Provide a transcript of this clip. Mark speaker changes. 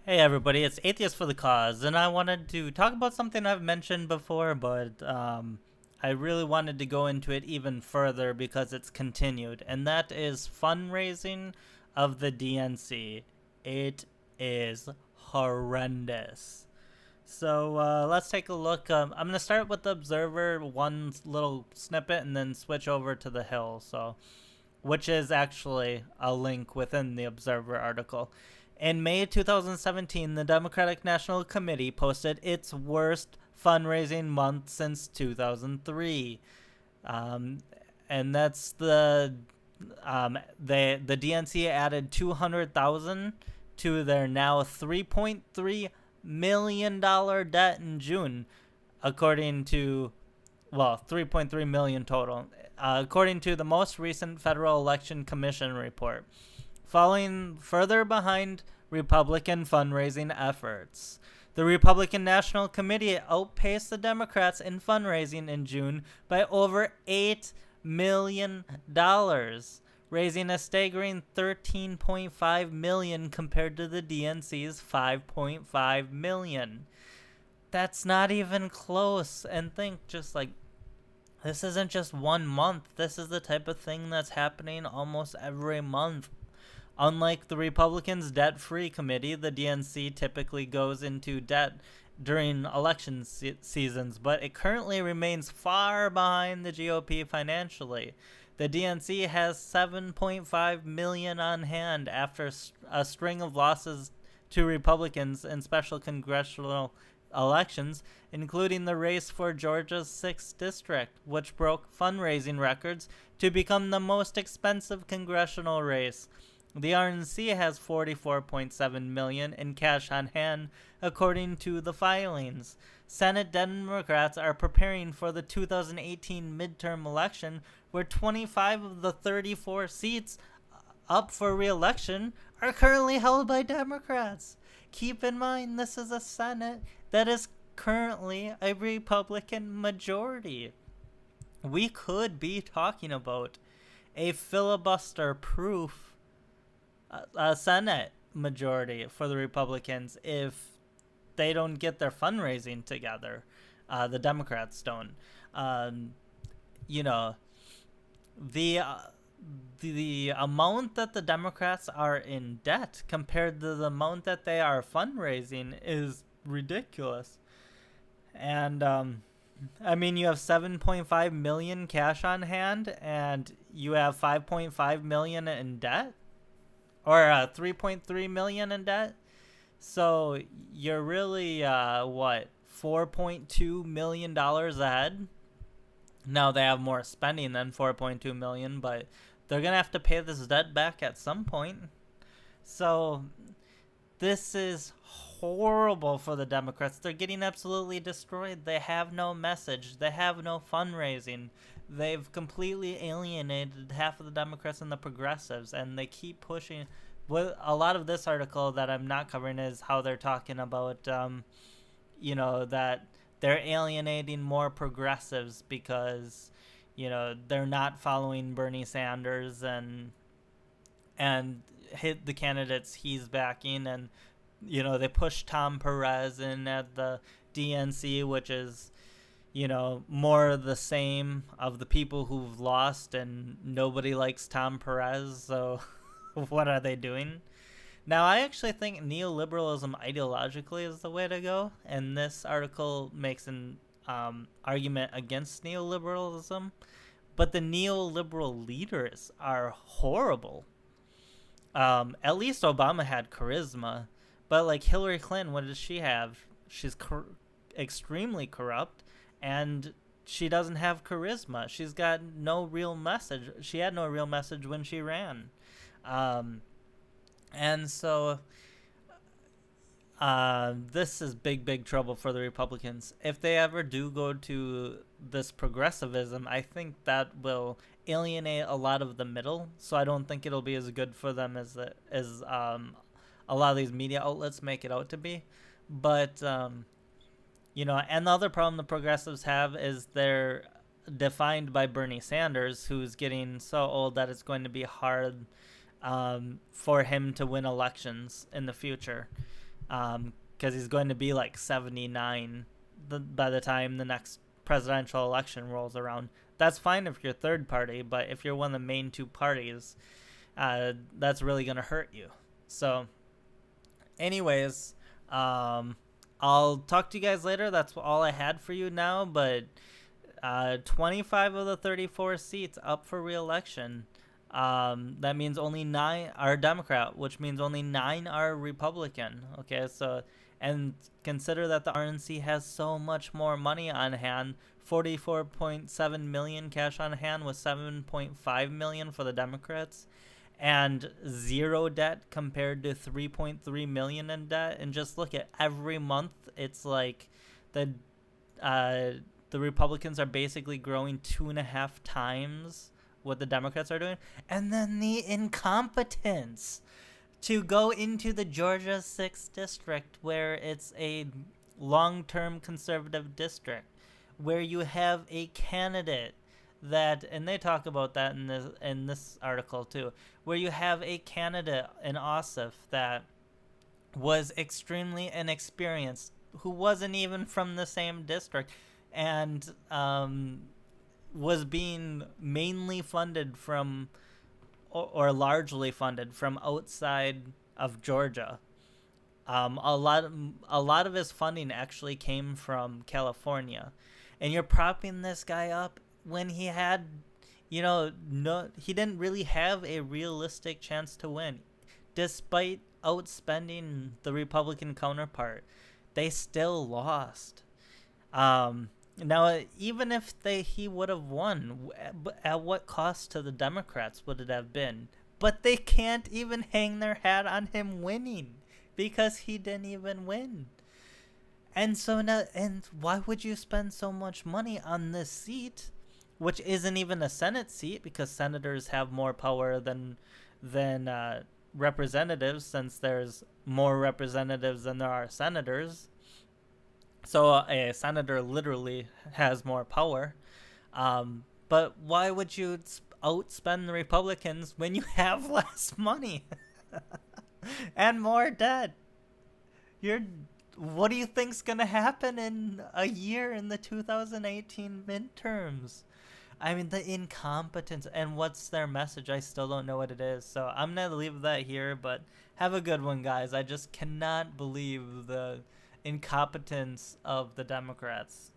Speaker 1: Hey everybody, it's Atheist for the Cause, and I wanted to talk about something I've mentioned before, but I really wanted to go into it even further because it's continued, and that is fundraising of the DNC. It is horrendous. So let's take a look. I'm going to start with the Observer, one little snippet, and then switch over to the Hill. Which is actually a link within the Observer article. In May 2017, the Democratic National Committee posted its worst fundraising month since 2003. Um, and that's the DNC added 200,000 to their now 3.3 million dollar debt in June, according to 3.3 million total, according to the most recent Federal Election Commission report, falling further behind Republican fundraising efforts. The Republican National Committee outpaced the Democrats in fundraising in June by over $8 million, raising a staggering $13.5 million compared to the DNC's $5.5 million. That's not even close. And think just like this isn't just one month. This is the type of thing that's happening almost every month. Unlike the Republicans' debt-free committee, the DNC typically goes into debt during election seasons, but it currently remains far behind the GOP financially. The DNC has 7.5 million on hand after a string of losses to Republicans in special congressional elections, including the race for Georgia's 6th district, which broke fundraising records to become the most expensive congressional race. The RNC has 44.7 million in cash on hand, according to the filings. Senate Democrats are preparing for the 2018 midterm election, where 25 of the 34 seats up for re-election are currently held by Democrats. Keep in mind, this is a Senate that is currently a Republican majority. We could be talking about a filibuster-proof Senate majority for the Republicans if they don't get their fundraising together. The Democrats don't. You know, the the amount that the Democrats are in debt compared to the amount that they are fundraising is ridiculous. And I mean, you have 7.5 million cash on hand, and you have 5.5 million in debt, or 3.3 million in debt. So you're really what, 4.2 million dollars ahead. Now they have more spending than 4.2 million, but they're gonna have to pay this debt back at some point. So this is horrible for the Democrats. They're getting absolutely destroyed. They have no message. They have no fundraising. They've completely alienated half of the Democrats and the progressives, and they keep pushing. What a lot of this article that I'm not covering is how they're talking about, that they're alienating more progressives because, they're not following Bernie Sanders and hit the candidates he's backing, and they pushed Tom Perez in at the DNC, which is more of the same of the people who've lost, and nobody likes Tom Perez, so what are they doing? Now, I actually think neoliberalism ideologically is the way to go, and this article makes an argument against neoliberalism, but the neoliberal leaders are horrible. At least Obama had charisma, but like Hillary Clinton, what does she have? She's extremely corrupt, and she doesn't have charisma. She's got no real message. She had no real message when she ran. And so this is big trouble for the Republicans. If they ever do go to this progressivism, I think that will alienate a lot of the middle. So I don't think it'll be as good for them as a lot of these media outlets make it out to be. But and the other problem the progressives have is they're defined by Bernie Sanders, who's getting so old that it's going to be hard for him to win elections in the future. because he's going to be like 79 by the time the next presidential election rolls around. That's fine if you're third party, but if you're one of the main two parties, that's really going to hurt you. So, anyways, I'll talk to you guys later. That's all I had for you now, but 25 of the 34 seats up for re-election. That means only 9 are Democrat, which means only 9 are Republican. Okay, so, and consider that the RNC has so much more money on hand. 44.7 million cash on hand with 7.5 million for the Democrats, and zero debt compared to 3.3 million in debt. And just look at every month, it's like the Republicans are basically growing 2.5 times what the Democrats are doing. And then the incompetence to go into the Georgia 6th district, where it's a long-term conservative district, where you have a candidate that, and they talk about that in this article too, where you have a candidate in Ossoff that was extremely inexperienced, who wasn't even from the same district, and was being mainly funded from, or largely funded from outside of Georgia. A lot of his funding actually came from California, and you're propping this guy up when he had, he didn't really have a realistic chance to win, despite outspending the Republican counterpart. They still lost. Now, even if he would have won, at what cost to the Democrats would it have been? But they can't even hang their hat on him winning because he didn't even win. And so now, and why would you spend so much money on this seat, which isn't even a Senate seat, because senators have more power than representatives, since there's more representatives than there are senators. So a senator literally has more power. But why would you outspend the Republicans when you have less money and more debt? What do you think's going to happen in a year in the 2018 midterms? I mean, the incompetence. And what's their message? I still don't know what it is. So I'm going to leave that here, but have a good one, guys. I just cannot believe the incompetence of the Democrats.